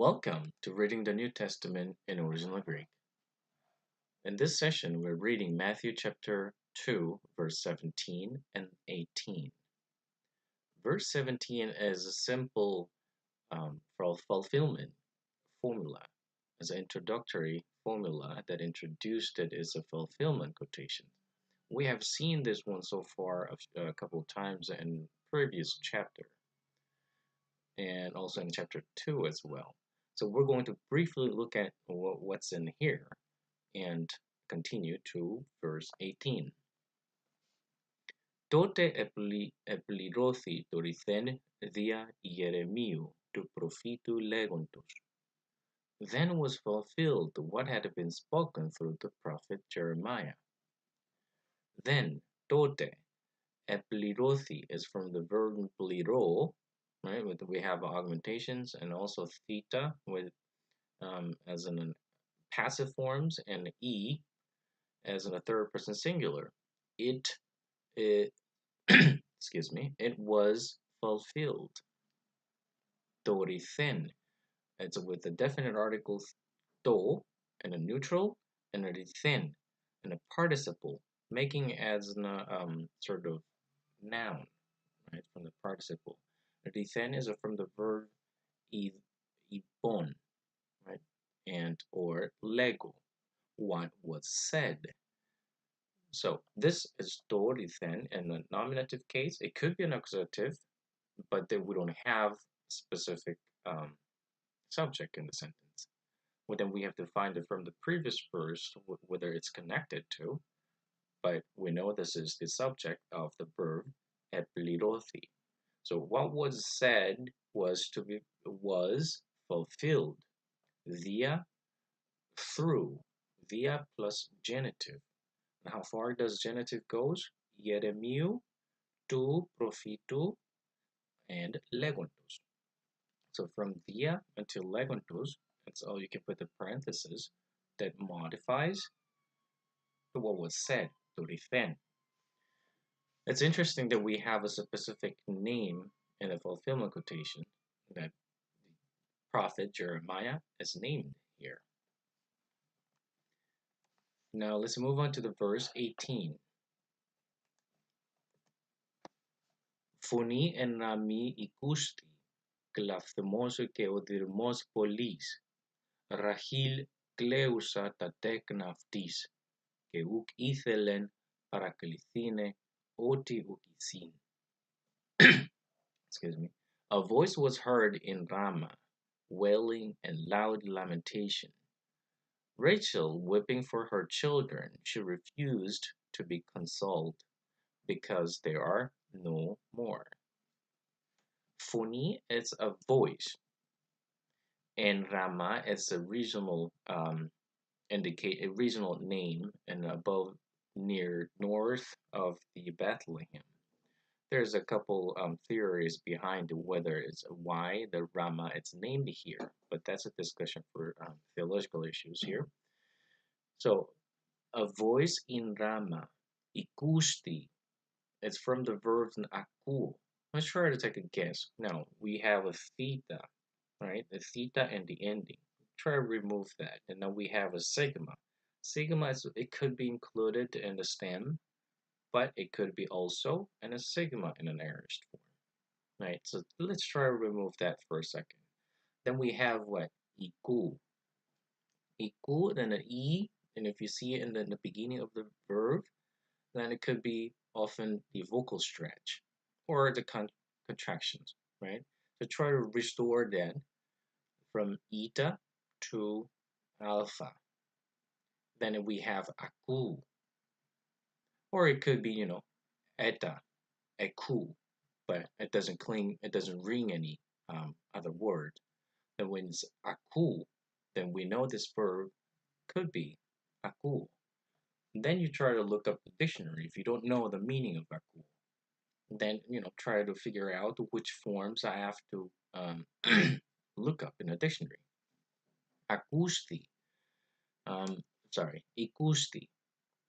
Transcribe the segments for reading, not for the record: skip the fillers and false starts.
Welcome to Reading the New Testament in Original Greek. In this session, we're reading Matthew chapter 2, verse 17 and 18. Verse 17 is a simple fulfillment formula. As an introductory formula that introduced it is a fulfillment quotation. We have seen this one so far a couple of times in previous chapter and also in chapter 2 as well. So we're going to briefly look at what's in here and continue to verse 18. Τότε επληρώθη το ρηθέν δια Ιερεμίου του προφήτου λέγοντος. Then was fulfilled what had been spoken through the prophet Jeremiah. Then, τότε, επληρώθη is from the verb πληρώ, right? We have augmentations and also theta with as in passive forms and e as in a third person singular. It excuse me, it was fulfilled. Torithen. It's with the definite articles to and a neutral and a rithen and a participle, making as an sort of noun, right, from the participle. Rithen is from the verb ibon, right, and or lego, what was said. So this is torithen in the nominative case. It could be an accusative, but then we don't have specific subject in the sentence. Well, then we have to find it from the previous verse whether it's connected to, but we know this is the subject of the verb eplirothi. So what was said was fulfilled via through via plus genitive. And how far does genitive goes? Yeremiu tu profitu and legontos. So from via until legontos, that's all you can put the parenthesis that modifies what was said, to rifen. It's interesting that we have a specific name in the fulfillment quotation that the prophet Jeremiah is named here. Now let's move on to the verse 18. Φωνή εν ραμή οικούστη, κλαφθμόσο και ο δυρμός πολλής, Ραχήλ κλαίουσα τα τέκνα αυτής, και ουκ ήθελεν παρακληθήνε ότι ουκ εισήν. Excuse me. A voice was heard in Ramah, wailing and loud lamentation. Rachel, weeping for her children, she refused to be consoled because there are no more. Foni is a voice, and Ramah is a regional indicate a regional name and above near north of the Bethlehem. There's a couple theories behind whether it's why the Ramah it's named here, but that's a discussion for theological issues here. So, a voice in Ramah, ikusti, it's from the verbs aku. Let's try to take a guess. Now, we have a theta, right? The theta and the ending. Try to remove that, and now we have a sigma. Sigma it could be included in the stem, but it could be also in a sigma in an aorist form, right? So let's try to remove that for a second. Then we have what? Iku. Iku, then an e, and if you see it in the beginning of the verb, then it could be often the vocal stretch or the contractions, right? So try to restore that from eta to alpha. Then we have aku, or it could be, eta, eku, but it doesn't ring any other word. Then when it's aku, then we know this verb could be aku. Then you try to look up the dictionary if you don't know the meaning of aku. Then try to figure out which forms I have to look up in a dictionary. Akusti, ikusti.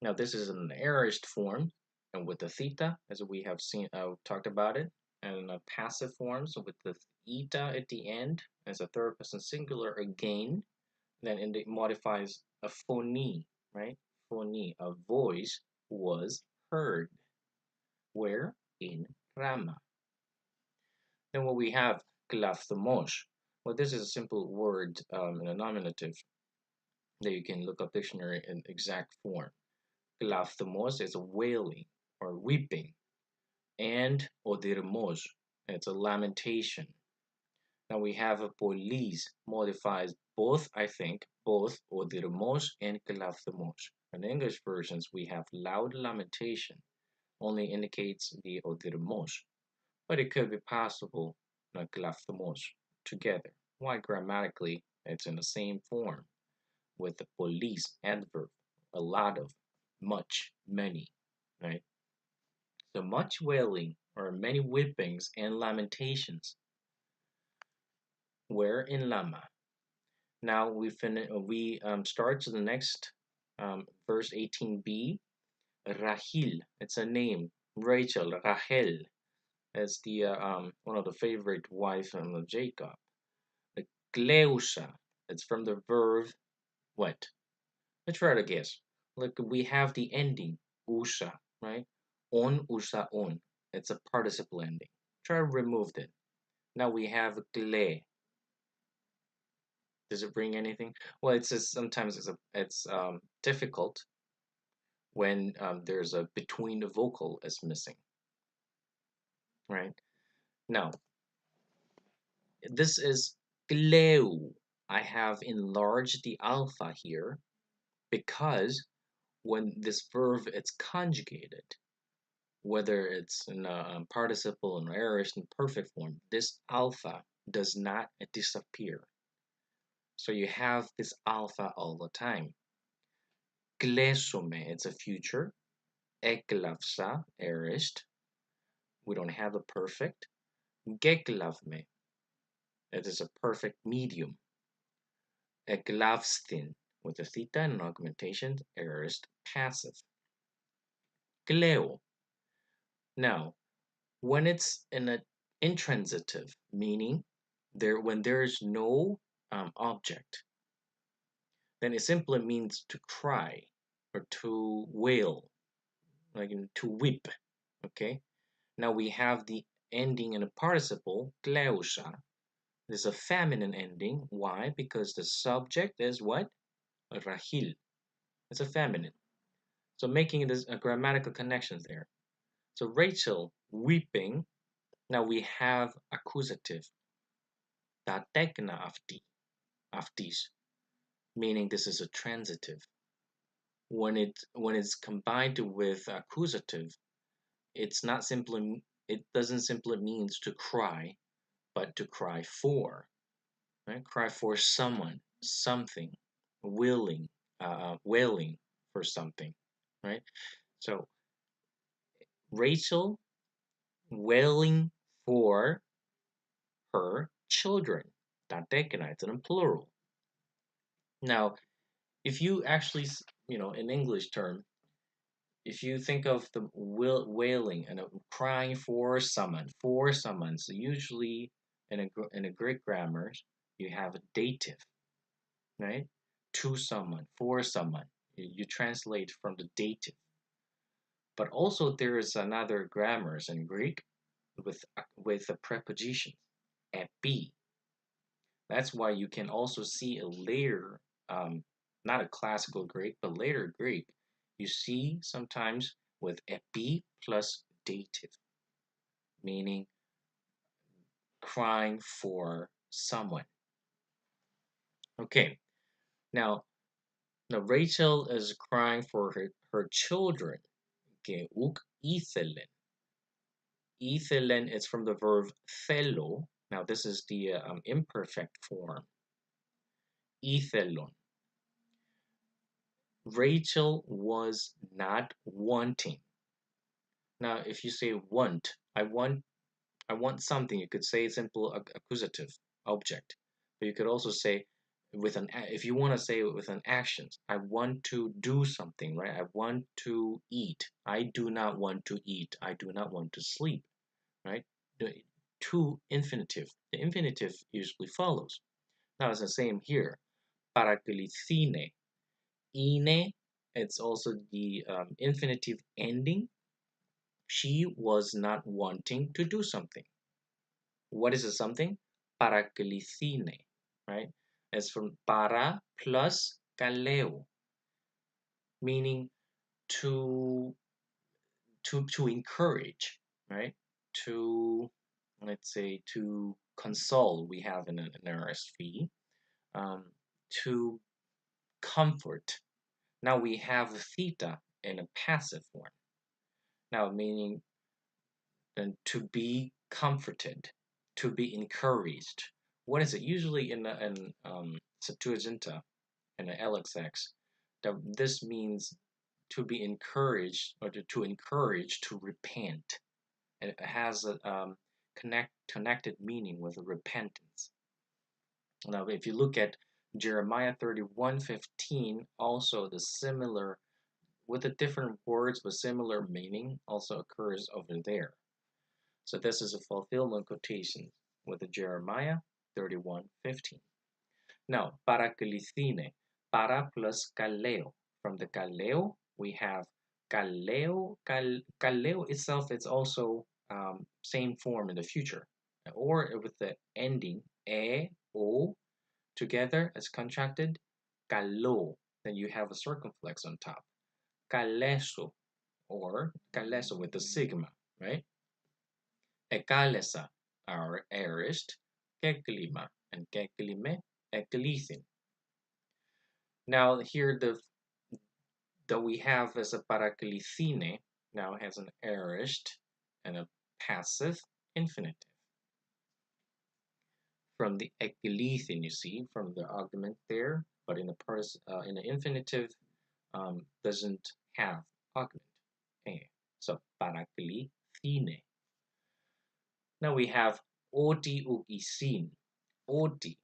Now this is an aorist form, and with the theta, as we have seen, talked about it, and a passive form, so with the eta at the end, as a third person singular again, then it modifies a phony, right? Phony, a voice was heard. Where? In Rama. Then what we have, klafthmos. Well, this is a simple word in a nominative that you can look up dictionary in exact form. Klafthmos is a wailing or weeping, and odirmos, it's a lamentation. Now we have a police modifies both, I think, both odirmos and klafthmos. In English versions, we have loud lamentation, only indicates the odirmos, but it could be possible klafthmos together. Why grammatically it's in the same form with the police adverb, a lot of, much, many, right? So much wailing or many weepings and lamentations were in Lama. Now we start to the next verse 18b. Rahil, it's a name. Rachel, Rachel, is the one of the favorite wives of Jacob. The Gleusa, it's from the verb what? Let's try to guess. Look, we have the ending usa, right? On, usa, on. It's a participle ending. Try to remove it. Now we have gle. Does it bring anything? Well, it's just, sometimes it's difficult when there's a between the vocal is missing, right? Now this is gleu. I have enlarged the alpha here because when this verb is conjugated, whether it's in a participle, in aorist, in perfect form, this alpha does not disappear. So you have this alpha all the time. Glesome, it's a future. Eklavsa, aorist. We don't have a perfect. Geklavme, it is a perfect medium. Eklavstin, with a theta and an augmentation, aorist, passive. Gleo. Now, when it's in an intransitive, meaning when there is no object, then it simply means to cry or to wail, like to weep. Okay. Now we have the ending in a participle, gleusa. This is a feminine ending. Why? Because the subject is what? Rahil. It's a feminine. So making this a grammatical connections there. So Rachel weeping. Now we have accusative. Tatekna aftis, meaning this is a transitive. When it's combined with accusative, it doesn't simply means to cry, but to cry for, right? Cry for someone, something, wailing for something, right? So Rachel wailing for her children. Tatekna, it's in a plural. Now, if you actually, in English term, if you think of the wailing and crying for someone, so usually in a Greek grammar, you have a dative, right? To someone, for someone. You translate from the dative. But also there is another grammars in Greek with a preposition, epi. That's why you can also see a later, not a classical Greek, but later Greek, you see sometimes with epi plus dative, meaning crying for someone. Okay, now Rachel is crying for her children. Okay, uk ithelen. Ithelen is from the verb thelo. Now this is the imperfect form. Ithelon. Rachel was not wanting. Now, if you say want, I want something, you could say simple accusative object. But you could also say if you want to say it with an action, I want to do something, right? I want to eat. I do not want to eat. I do not want to sleep, right? to infinitive. The infinitive usually follows. Now it's the same here. Paraklithine. Ine, it's also the infinitive ending. She was not wanting to do something. What is a something? Paraklithine, right? It's from para plus kaleo, meaning to to encourage, right? To, let's say, to console. We have an RSV. Um, to comfort. Now we have theta in a passive form. Now meaning to be comforted, to be encouraged. What is it? Usually in Septuaginta, in the LXX, this means to be encouraged or to encourage to repent. And it has a connected meaning with repentance. Now, if you look at Jeremiah 31:15, also the similar, with the different words but similar meaning, also occurs over there. So this is a fulfillment quotation with the Jeremiah 31:15. Now, paraklithine, para plus kaleo. From the kaleo, we have kaleo. Kaleo itself is also same form in the future, or with the ending e, o, together as contracted, kalo. Then you have a circumflex on top. Kaleso, or kaleso with the sigma, right? Ekalesa, our aorist, keklima, and keklime, eklethin. Now here that we have as a paraklithine now has an aorist and a passive infinitive. From the eklethin, you see, from the augment there, but in the infinitive doesn't have augment. So paraklithine. Now we have oti isin. Oti.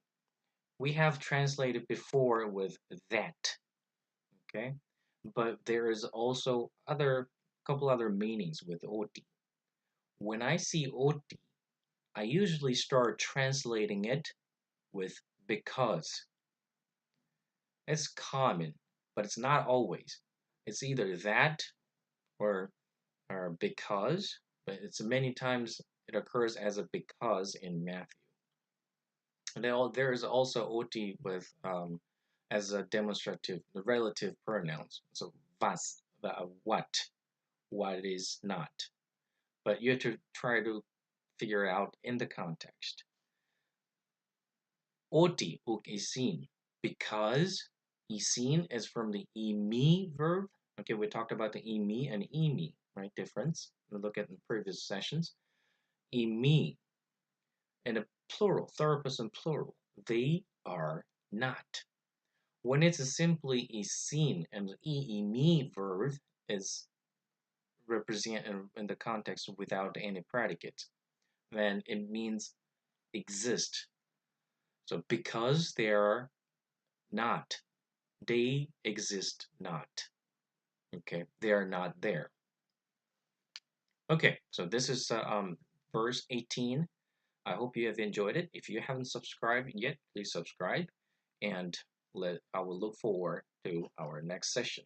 We have translated before with that. Okay, but there is also couple other meanings with oti. When I see oti, I usually start translating it with because. It's common, but it's not always. It's either that or because, but it's many times it occurs as a because in Matthew. And there is also oti with as a demonstrative, the relative pronouns. So was, what is not. But you have to try to figure out in the context. Oti isin, because isin is from the imi verb. Okay, we talked about the imi and imi, right? Difference. We look at in previous sessions. Imi, in a plural, third person plural, they are not. When it's simply isin and the imi verb is represent in the context without any predicate, then it means exist. So because they are not, they exist not. Okay, they are not there. Okay, so this is verse 18. I hope you have enjoyed it. If you haven't subscribed yet, please subscribe, and I will look forward to our next session.